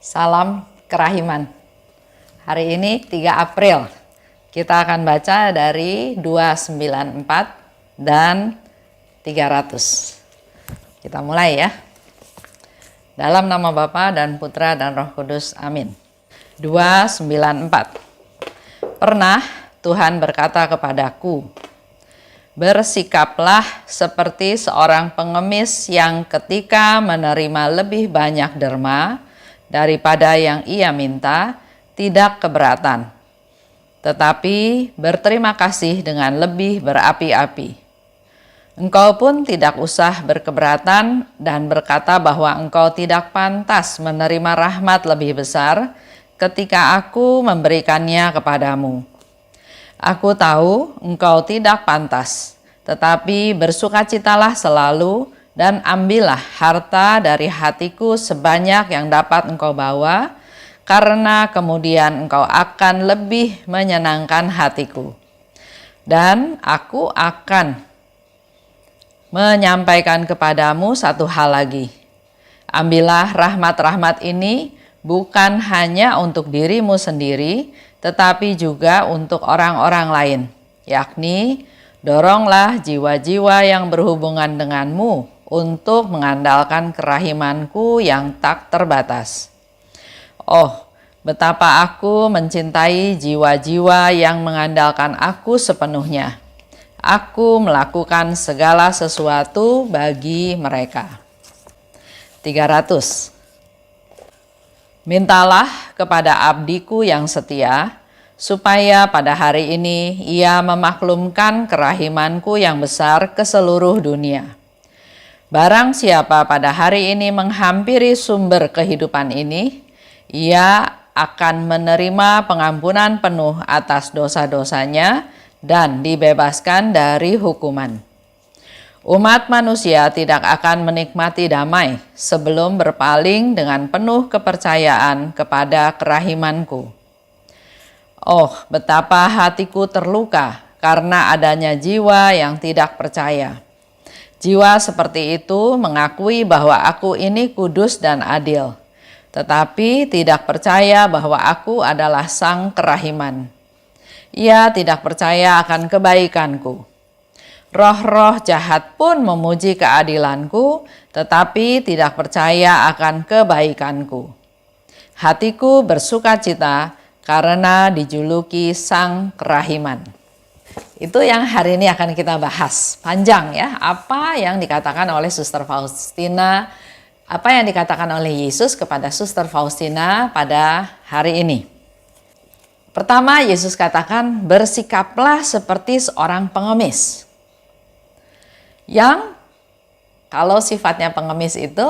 Salam kerahiman. Hari ini 3 April. Kita akan baca dari 294 dan 300. Kita mulai ya. Dalam nama Bapa dan Putra dan Roh Kudus. Amin. 294. Pernah Tuhan berkata kepadaku, bersikaplah seperti seorang pengemis yang ketika menerima lebih banyak derma daripada yang ia minta, tidak keberatan, tetapi berterima kasih dengan lebih berapi-api. Engkau pun tidak usah berkeberatan dan berkata bahwa engkau tidak pantas menerima rahmat lebih besar ketika aku memberikannya kepadamu. Aku tahu engkau tidak pantas, tetapi bersukacitalah selalu dan ambillah harta dari hatiku sebanyak yang dapat engkau bawa, karena kemudian engkau akan lebih menyenangkan hatiku. Dan aku akan menyampaikan kepadamu satu hal lagi. Ambillah rahmat-rahmat ini bukan hanya untuk dirimu sendiri, tetapi juga untuk orang-orang lain, yakni doronglah jiwa-jiwa yang berhubungan denganmu untuk mengandalkan kerahimanku yang tak terbatas. Oh, betapa aku mencintai jiwa-jiwa yang mengandalkan aku sepenuhnya. Aku melakukan segala sesuatu bagi mereka. 300. Mintalah kepada abdiku yang setia, supaya pada hari ini ia memaklumkan kerahimanku yang besar ke seluruh dunia. Barang siapa pada hari ini menghampiri sumber kehidupan ini, ia akan menerima pengampunan penuh atas dosa-dosanya dan dibebaskan dari hukuman. Umat manusia tidak akan menikmati damai sebelum berpaling dengan penuh kepercayaan kepada kerahimanku. Oh, betapa hatiku terluka karena adanya jiwa yang tidak percaya. Jiwa seperti itu mengakui bahwa aku ini kudus dan adil, tetapi tidak percaya bahwa aku adalah sang kerahiman. Ia tidak percaya akan kebaikanku. Roh-roh jahat pun memuji keadilanku, tetapi tidak percaya akan kebaikanku. Hatiku bersukacita karena dijuluki sang kerahiman. Itu yang hari ini akan kita bahas. Panjang ya, apa yang dikatakan oleh Suster Faustina, apa yang dikatakan oleh Yesus kepada Suster Faustina pada hari ini. Pertama, Yesus katakan, bersikaplah seperti seorang pengemis. Yang kalau sifatnya pengemis itu,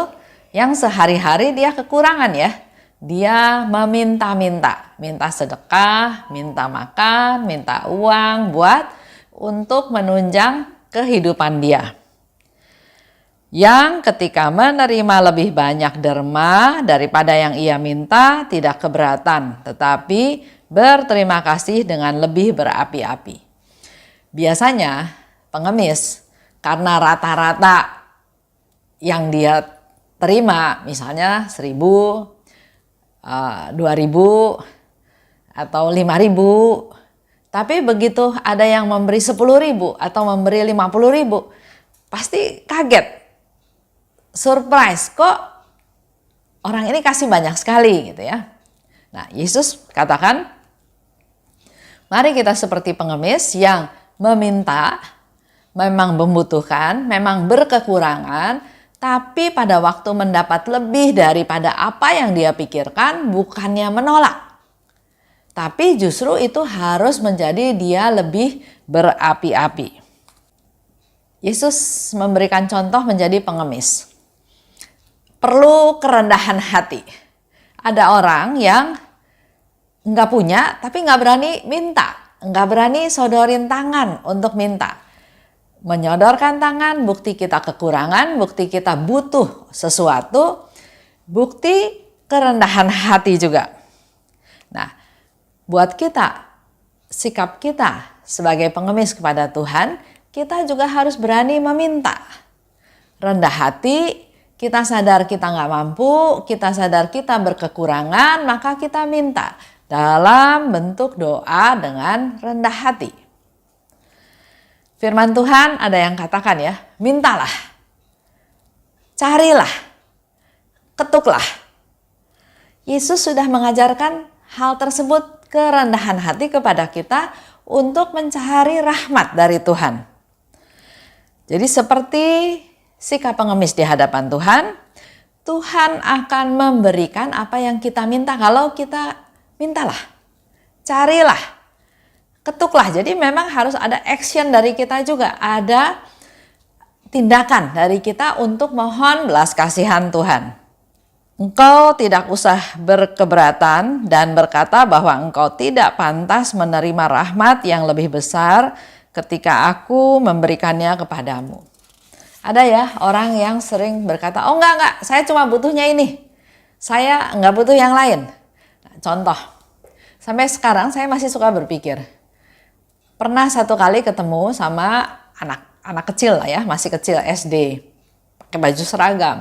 yang sehari-hari dia kekurangan ya. Dia meminta-minta, minta sedekah, minta makan, minta uang untuk menunjang kehidupan dia. Yang ketika menerima lebih banyak derma daripada yang ia minta, tidak keberatan, tetapi berterima kasih dengan lebih berapi-api. Biasanya pengemis karena rata-rata yang dia terima, misalnya 1.000, 2.000 atau 5.000, tapi begitu ada yang memberi 10.000 atau memberi 50.000, pasti kaget, surprise, kok orang ini kasih banyak sekali gitu ya. Nah, Yesus katakan, mari kita seperti pengemis yang meminta, memang membutuhkan, memang berkekurangan, tapi pada waktu mendapat lebih daripada apa yang dia pikirkan, bukannya menolak. Tapi justru itu harus menjadi dia lebih berapi-api. Yesus memberikan contoh menjadi pengemis. Perlu kerendahan hati. Ada orang yang nggak punya tapi nggak berani minta. Nggak berani sodorin tangan untuk minta. Menyodorkan tangan, bukti kita kekurangan, bukti kita butuh sesuatu, bukti kerendahan hati juga. Nah, buat kita, sikap kita sebagai pengemis kepada Tuhan, kita juga harus berani meminta. Rendah hati Kita sadar kita nggak mampu, kita sadar kita berkekurangan, maka kita minta dalam bentuk doa dengan rendah hati. Firman Tuhan ada yang katakan ya, mintalah, carilah, ketuklah. Yesus sudah mengajarkan hal tersebut, kerendahan hati kepada kita untuk mencari rahmat dari Tuhan. Jadi seperti sikap pengemis di hadapan Tuhan, Tuhan akan memberikan apa yang kita minta kalau kita mintalah, carilah, ketuklah. Jadi memang harus ada action dari kita juga, ada tindakan dari kita untuk mohon belas kasihan Tuhan. Engkau tidak usah berkeberatan dan berkata bahwa engkau tidak pantas menerima rahmat yang lebih besar ketika aku memberikannya kepadamu. Ada ya orang yang sering berkata, oh enggak, saya cuma butuhnya ini. Saya enggak butuh yang lain. Nah, contoh, sampai sekarang saya masih suka berpikir. Pernah satu kali ketemu sama anak kecil lah ya, masih kecil SD. Pakai baju seragam.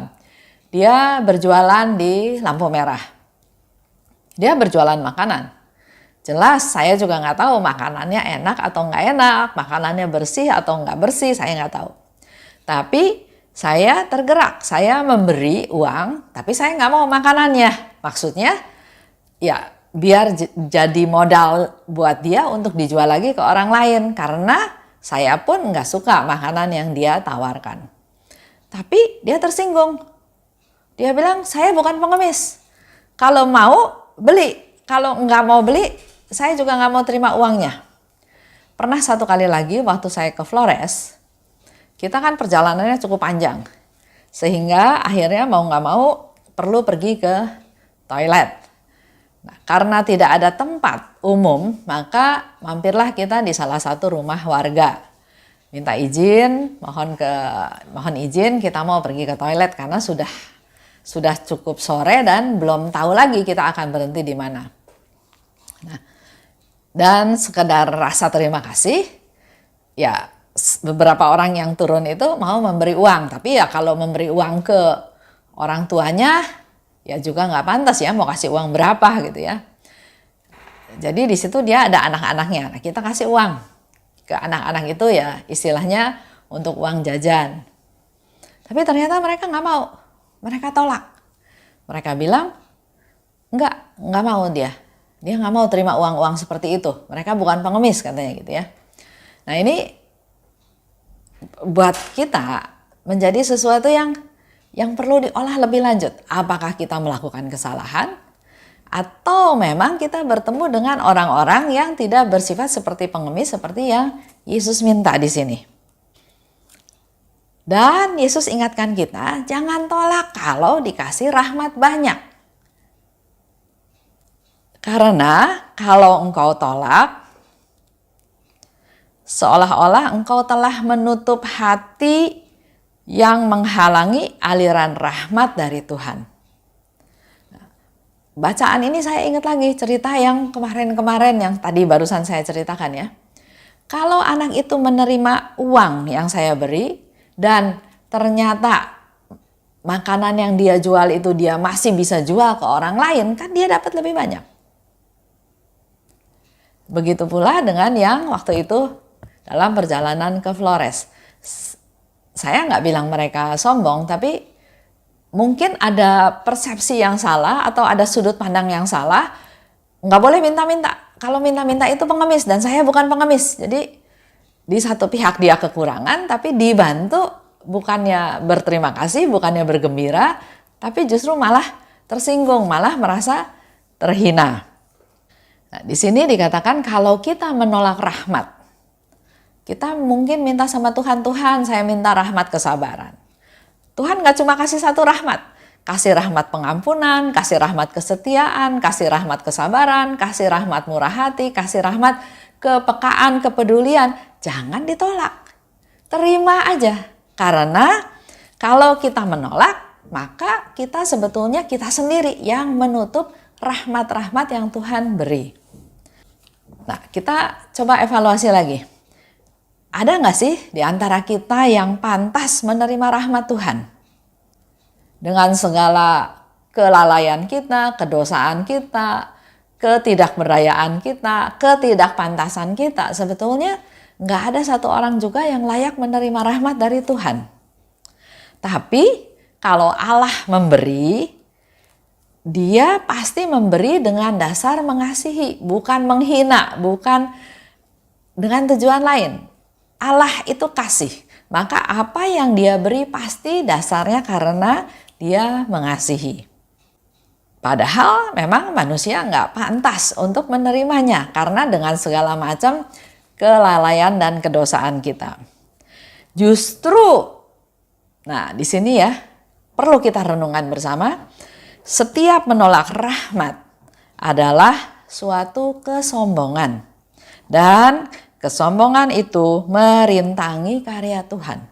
Dia berjualan di lampu merah. Dia berjualan makanan. Jelas saya juga nggak tahu makanannya enak atau nggak enak, makanannya bersih atau nggak bersih, saya nggak tahu. Tapi saya tergerak, saya memberi uang, tapi saya nggak mau makanannya. Maksudnya ya biar jadi modal buat dia untuk dijual lagi ke orang lain. Karena saya pun nggak suka makanan yang dia tawarkan. Tapi dia tersinggung. Dia bilang, saya bukan pengemis. Kalau mau beli, kalau nggak mau beli, saya juga nggak mau terima uangnya. Pernah satu kali lagi waktu saya ke Flores, kita kan perjalanannya cukup panjang, sehingga akhirnya mau nggak mau perlu pergi ke toilet. Nah, karena tidak ada tempat umum, maka mampirlah kita di salah satu rumah warga. Minta izin, mohon izin kita mau pergi ke toilet karena sudah cukup sore dan belum tahu lagi kita akan berhenti di mana. Nah, dan sekedar rasa terima kasih, ya beberapa orang yang turun itu mau memberi uang, tapi ya kalau memberi uang ke orang tuanya ya juga nggak pantas ya, mau kasih uang berapa gitu ya. Jadi di situ dia ada anak-anaknya, nah kita kasih uang ke anak-anak itu ya istilahnya untuk uang jajan. Tapi ternyata mereka nggak mau, mereka tolak. Mereka bilang nggak mau dia nggak mau terima uang-uang seperti itu. Mereka bukan pengemis katanya gitu ya. Nah ini buat kita menjadi sesuatu yang perlu diolah lebih lanjut. Apakah kita melakukan kesalahan atau memang kita bertemu dengan orang-orang yang tidak bersifat seperti pengemis seperti yang Yesus minta di sini. Dan Yesus ingatkan kita jangan tolak kalau dikasih rahmat banyak. Karena kalau engkau tolak, seolah-olah engkau telah menutup hati yang menghalangi aliran rahmat dari Tuhan. Bacaan ini saya ingat lagi cerita yang kemarin-kemarin yang tadi barusan saya ceritakan ya. Kalau anak itu menerima uang yang saya beri dan ternyata makanan yang dia jual itu dia masih bisa jual ke orang lain, kan dia dapat lebih banyak. Begitu pula dengan yang waktu itu dalam perjalanan ke Flores. Saya nggak bilang mereka sombong, tapi mungkin ada persepsi yang salah atau ada sudut pandang yang salah. Nggak boleh minta-minta. Kalau minta-minta itu pengemis dan saya bukan pengemis. Jadi di satu pihak dia kekurangan, tapi dibantu bukannya berterima kasih, bukannya bergembira, tapi justru malah tersinggung, malah merasa terhina. Nah, di sini dikatakan kalau kita menolak rahmat, kita mungkin minta sama Tuhan, Tuhan saya minta rahmat kesabaran. Tuhan gak cuma kasih satu rahmat, kasih rahmat pengampunan, kasih rahmat kesetiaan, kasih rahmat kesabaran, kasih rahmat murah hati, kasih rahmat kepekaan, kepedulian. Jangan ditolak, terima aja. Karena kalau kita menolak, maka kita sebetulnya kita sendiri yang menutup rahmat-rahmat yang Tuhan beri. Nah, kita coba evaluasi lagi. Ada nggak sih di antara kita yang pantas menerima rahmat Tuhan? dengan segala kelalaian kita, kedosaan kita, ketidakberdayaan kita, ketidakpantasan kita, sebetulnya nggak ada satu orang juga yang layak menerima rahmat dari Tuhan. Tapi kalau Allah memberi, Dia pasti memberi dengan dasar mengasihi, bukan menghina, bukan dengan tujuan lain. Allah itu kasih, maka apa yang Dia beri pasti dasarnya karena Dia mengasihi. Padahal memang manusia nggak pantas untuk menerimanya karena dengan segala macam kelalaian dan kedosaan kita. Justru, nah di sini ya perlu kita renungkan bersama. Setiap menolak rahmat adalah suatu kesombongan. Dan kesombongan itu merintangi karya Tuhan.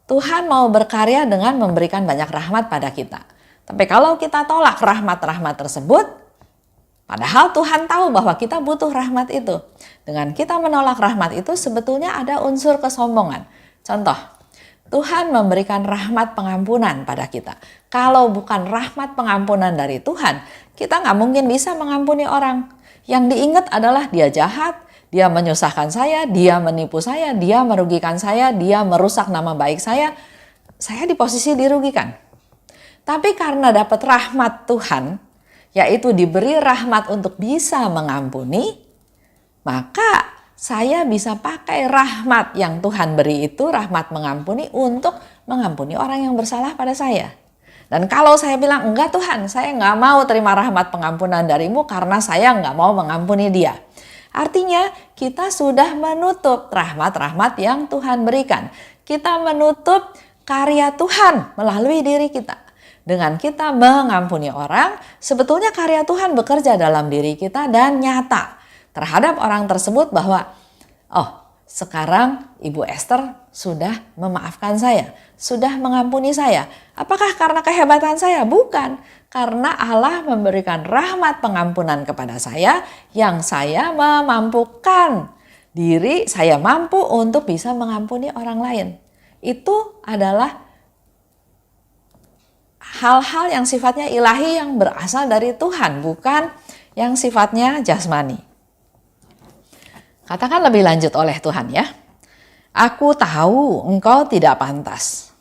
Tuhan mau berkarya dengan memberikan banyak rahmat pada kita. Tapi kalau kita tolak rahmat-rahmat tersebut, padahal Tuhan tahu bahwa kita butuh rahmat itu. Dengan kita menolak rahmat itu sebetulnya ada unsur kesombongan. Contoh, Tuhan memberikan rahmat pengampunan pada kita. Kalau bukan rahmat pengampunan dari Tuhan, kita nggak mungkin bisa mengampuni orang. Yang diingat adalah dia jahat, dia menyusahkan saya, dia menipu saya, dia merugikan saya, dia merusak nama baik saya di posisi dirugikan. Tapi karena dapat rahmat Tuhan, yaitu diberi rahmat untuk bisa mengampuni, maka saya bisa pakai rahmat yang Tuhan beri itu, rahmat mengampuni, untuk mengampuni orang yang bersalah pada saya. Dan kalau saya bilang, enggak Tuhan, saya nggak mau terima rahmat pengampunan darimu karena saya nggak mau mengampuni dia. Artinya kita sudah menutup rahmat-rahmat yang Tuhan berikan. Kita menutup karya Tuhan melalui diri kita. Dengan kita mengampuni orang, sebetulnya karya Tuhan bekerja dalam diri kita dan nyata terhadap orang tersebut bahwa, oh sekarang Ibu Esther sudah memaafkan saya, sudah mengampuni saya. Apakah karena kehebatan saya? Bukan. Karena Allah memberikan rahmat pengampunan kepada saya yang saya memampukan diri, saya mampu untuk bisa mengampuni orang lain. Itu adalah hal-hal yang sifatnya ilahi yang berasal dari Tuhan, bukan yang sifatnya jasmani. Katakan lebih lanjut oleh Tuhan ya. Aku tahu engkau tidak pantas,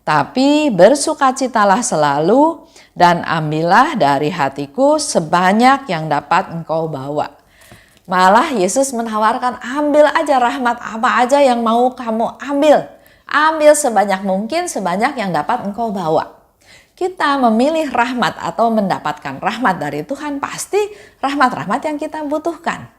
tapi bersukacitalah selalu dan ambillah dari hatiku sebanyak yang dapat engkau bawa. Malah Yesus menawarkan, ambil aja rahmat apa aja yang mau kamu ambil. Ambil sebanyak mungkin, sebanyak yang dapat engkau bawa. Kita memilih rahmat atau mendapatkan rahmat dari Tuhan, pasti rahmat-rahmat yang kita butuhkan.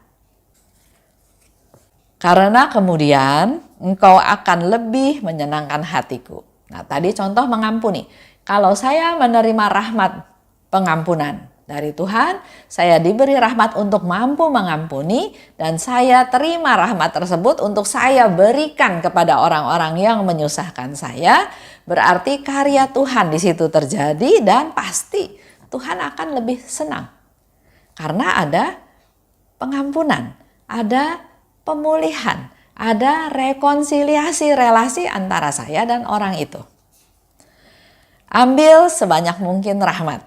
Karena kemudian engkau akan lebih menyenangkan hatiku. Nah tadi contoh mengampuni. Kalau saya menerima rahmat pengampunan dari Tuhan, saya diberi rahmat untuk mampu mengampuni, dan saya terima rahmat tersebut untuk saya berikan kepada orang-orang yang menyusahkan saya. Berarti karya Tuhan di situ terjadi dan pasti Tuhan akan lebih senang. Karena ada pengampunan, ada pemulihan, ada rekonsiliasi relasi antara saya dan orang itu. Ambil sebanyak mungkin rahmat.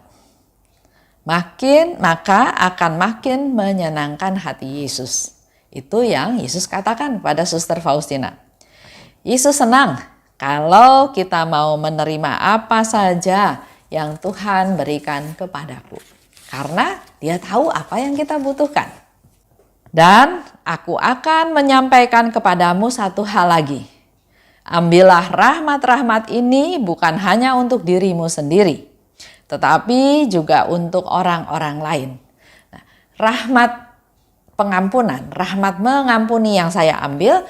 Maka akan makin menyenangkan hati Yesus. Itu yang Yesus katakan pada Suster Faustina. Yesus senang kalau kita mau menerima apa saja yang Tuhan berikan kepadaku. Karena Dia tahu apa yang kita butuhkan. Dan aku akan menyampaikan kepadamu satu hal lagi. Ambillah rahmat-rahmat ini bukan hanya untuk dirimu sendiri, tetapi juga untuk orang-orang lain. Nah, rahmat pengampunan, rahmat mengampuni yang saya ambil,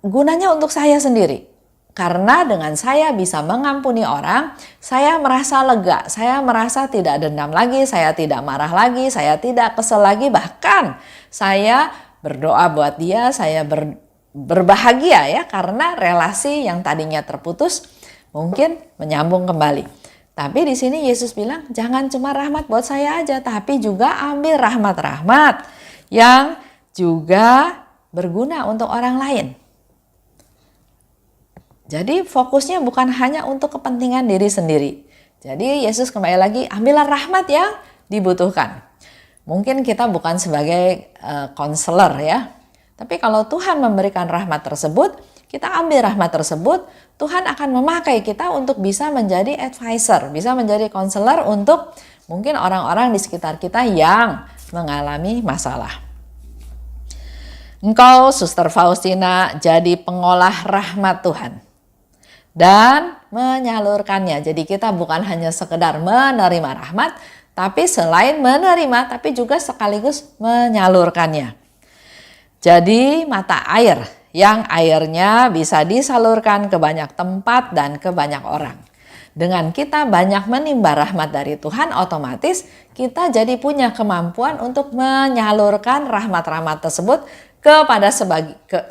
gunanya untuk saya sendiri. Karena dengan saya bisa mengampuni orang, saya merasa lega, saya merasa tidak dendam lagi, saya tidak marah lagi, saya tidak kesel lagi, bahkan saya berdoa buat dia, saya berbahagia ya, karena relasi yang tadinya terputus mungkin menyambung kembali. Tapi di sini Yesus bilang, jangan cuma rahmat buat saya aja, tapi juga ambil rahmat-rahmat yang juga berguna untuk orang lain. Jadi fokusnya bukan hanya untuk kepentingan diri sendiri. Jadi Yesus kembali lagi, ambillah rahmat yang dibutuhkan. Mungkin kita bukan sebagai konselor ya. Tapi kalau Tuhan memberikan rahmat tersebut, kita ambil rahmat tersebut, Tuhan akan memakai kita untuk bisa menjadi advisor, bisa menjadi konselor untuk mungkin orang-orang di sekitar kita yang mengalami masalah. Engkau, Suster Faustina, jadi pengolah rahmat Tuhan dan menyalurkannya. Jadi kita bukan hanya sekedar menerima rahmat, tapi selain menerima, tapi juga sekaligus menyalurkannya. Jadi mata air yang airnya bisa disalurkan ke banyak tempat dan ke banyak orang. Dengan kita banyak menimba rahmat dari Tuhan, otomatis kita jadi punya kemampuan untuk menyalurkan rahmat-rahmat tersebut kepada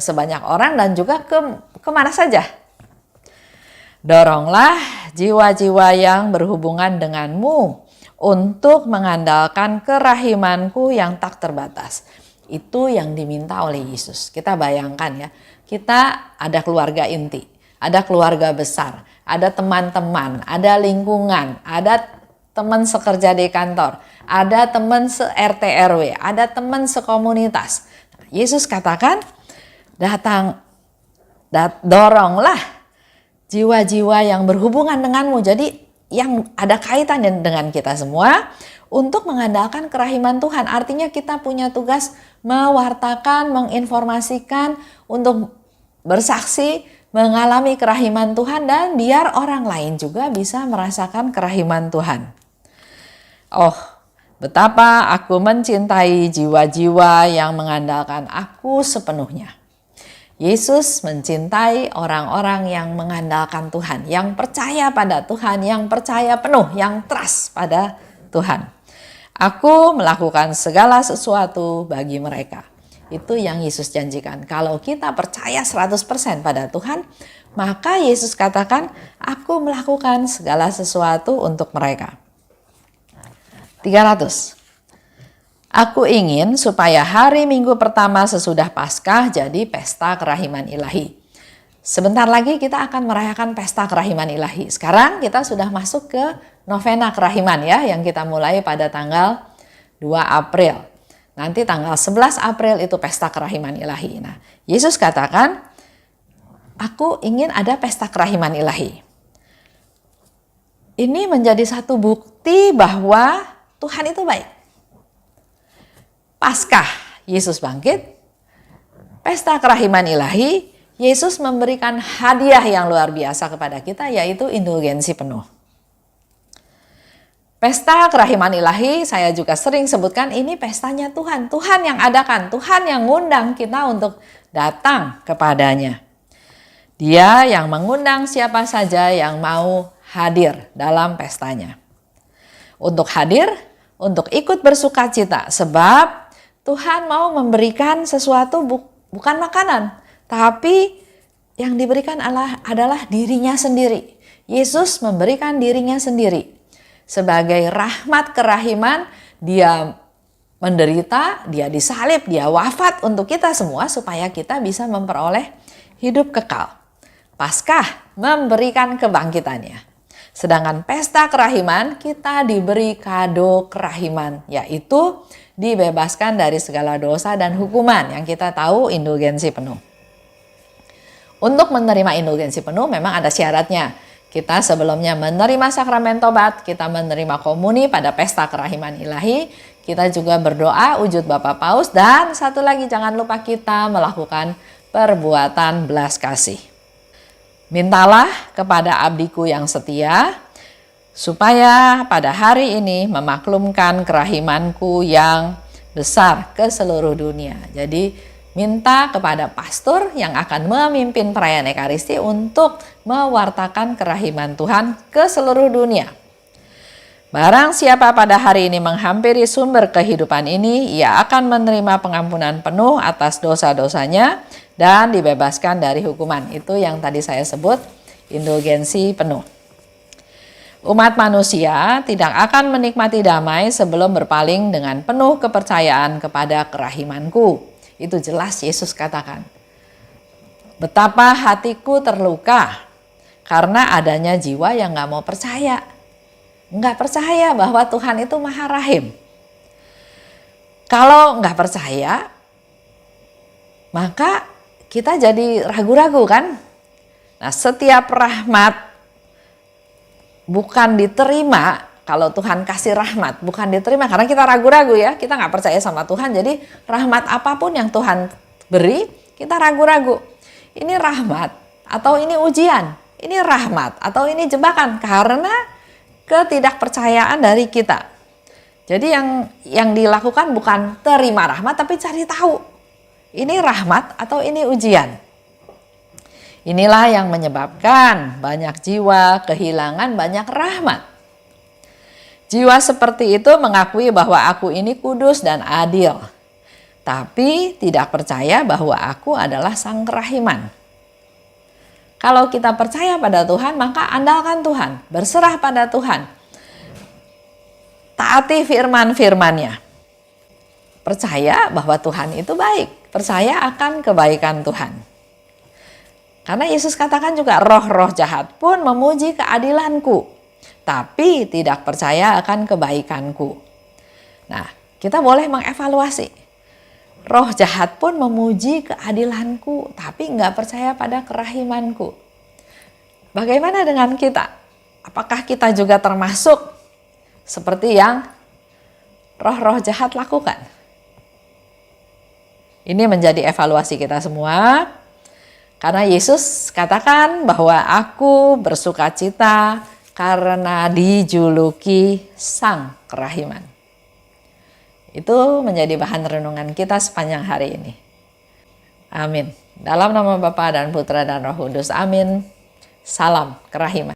sebanyak orang dan juga kemana saja. Doronglah jiwa-jiwa yang berhubungan denganmu untuk mengandalkan kerahimanku yang tak terbatas. Itu yang diminta oleh Yesus. Kita bayangkan ya, kita ada keluarga inti, ada keluarga besar, ada teman-teman, ada lingkungan, ada teman sekerja di kantor, ada teman se-RT RW, ada teman sekomunitas. Yesus katakan, doronglah jiwa-jiwa yang berhubungan denganmu. Jadi yang ada kaitannya dengan kita semua untuk mengandalkan kerahiman Tuhan. Artinya kita punya tugas mewartakan, menginformasikan, untuk bersaksi, mengalami kerahiman Tuhan, dan biar orang lain juga bisa merasakan kerahiman Tuhan. Oh, betapa aku mencintai jiwa-jiwa yang mengandalkan aku sepenuhnya. Yesus mencintai orang-orang yang mengandalkan Tuhan, yang percaya pada Tuhan, yang percaya penuh, yang trust pada Tuhan. Aku melakukan segala sesuatu bagi mereka. Itu yang Yesus janjikan. Kalau kita percaya 100% pada Tuhan, maka Yesus katakan, aku melakukan segala sesuatu untuk mereka. 300. Aku ingin supaya hari Minggu pertama sesudah Paskah jadi pesta kerahiman ilahi. Sebentar lagi kita akan merayakan pesta kerahiman ilahi. Sekarang kita sudah masuk ke novena kerahiman ya, yang kita mulai pada tanggal 2 April. Nanti tanggal 11 April itu pesta kerahiman ilahi. Nah, Yesus katakan, aku ingin ada pesta kerahiman ilahi. Ini menjadi satu bukti bahwa Tuhan itu baik. Paskah, Yesus bangkit. Pesta kerahiman ilahi, Yesus memberikan hadiah yang luar biasa kepada kita, yaitu indulgensi penuh. Pesta kerahiman ilahi, saya juga sering sebutkan, ini pestanya Tuhan. Tuhan yang adakan, Tuhan yang ngundang kita untuk datang kepadanya. Dia yang mengundang siapa saja yang mau hadir dalam pestanya. Untuk hadir, untuk ikut bersukacita, sebab Tuhan mau memberikan sesuatu bukan makanan, tapi yang diberikan adalah dirinya sendiri. Yesus memberikan dirinya sendiri. Sebagai rahmat kerahiman, dia menderita, dia disalib, dia wafat untuk kita semua supaya kita bisa memperoleh hidup kekal. Paskah memberikan kebangkitannya. Sedangkan pesta kerahiman, kita diberi kado kerahiman, yaitu dibebaskan dari segala dosa dan hukuman yang kita tahu indulgensi penuh. Untuk menerima indulgensi penuh memang ada syaratnya. Kita sebelumnya menerima sakramen tobat, kita menerima komuni pada pesta kerahiman ilahi, kita juga berdoa wujud Bapa Paus, dan satu lagi jangan lupa kita melakukan perbuatan belas kasih. Mintalah kepada abdiku yang setia, supaya pada hari ini memaklumkan kerahimanku yang besar ke seluruh dunia. Jadi minta kepada pastor yang akan memimpin perayaan Ekaristi untuk mewartakan kerahiman Tuhan ke seluruh dunia. Barang siapa pada hari ini menghampiri sumber kehidupan ini, ia akan menerima pengampunan penuh atas dosa-dosanya dan dibebaskan dari hukuman. Itu yang tadi saya sebut indulgensi penuh. Umat manusia tidak akan menikmati damai sebelum berpaling dengan penuh kepercayaan kepada kerahimanku. Itu jelas Yesus katakan. Betapa hatiku terluka Karena adanya jiwa yang nggak mau percaya. Nggak percaya bahwa Tuhan itu Maha Rahim. Kalau nggak percaya, maka kita jadi ragu-ragu kan? Nah, setiap rahmat bukan diterima, kalau Tuhan kasih rahmat bukan diterima karena kita ragu-ragu ya, kita nggak percaya sama Tuhan, jadi rahmat apapun yang Tuhan beri, kita ragu-ragu. Ini rahmat atau ini ujian, ini rahmat atau ini jebakan karena ketidakpercayaan dari kita. Jadi yang dilakukan bukan terima rahmat tapi cari tahu. Ini rahmat atau ini ujian. Inilah yang menyebabkan banyak jiwa kehilangan banyak rahmat. Jiwa seperti itu mengakui bahwa aku ini kudus dan adil. Tapi tidak percaya bahwa aku adalah Sang Kerahiman. Kalau kita percaya pada Tuhan, maka andalkan Tuhan, berserah pada Tuhan. Taati firman-firman-Nya. Percaya bahwa Tuhan itu baik, percaya akan kebaikan Tuhan. Karena Yesus katakan juga roh-roh jahat pun memuji keadilanku, tapi tidak percaya akan kebaikanku. Nah, kita boleh mengevaluasi. Roh jahat pun memuji keadilanku, tapi nggak percaya pada kerahimanku. Bagaimana dengan kita? Apakah kita juga termasuk seperti yang roh-roh jahat lakukan? Ini menjadi evaluasi kita semua. Karena Yesus katakan bahwa aku bersuka cita karena dijuluki Sang Kerahiman. Itu menjadi bahan renungan kita sepanjang hari ini. Amin. Dalam nama Bapa dan Putra dan Roh Kudus. Amin. Salam kerahiman.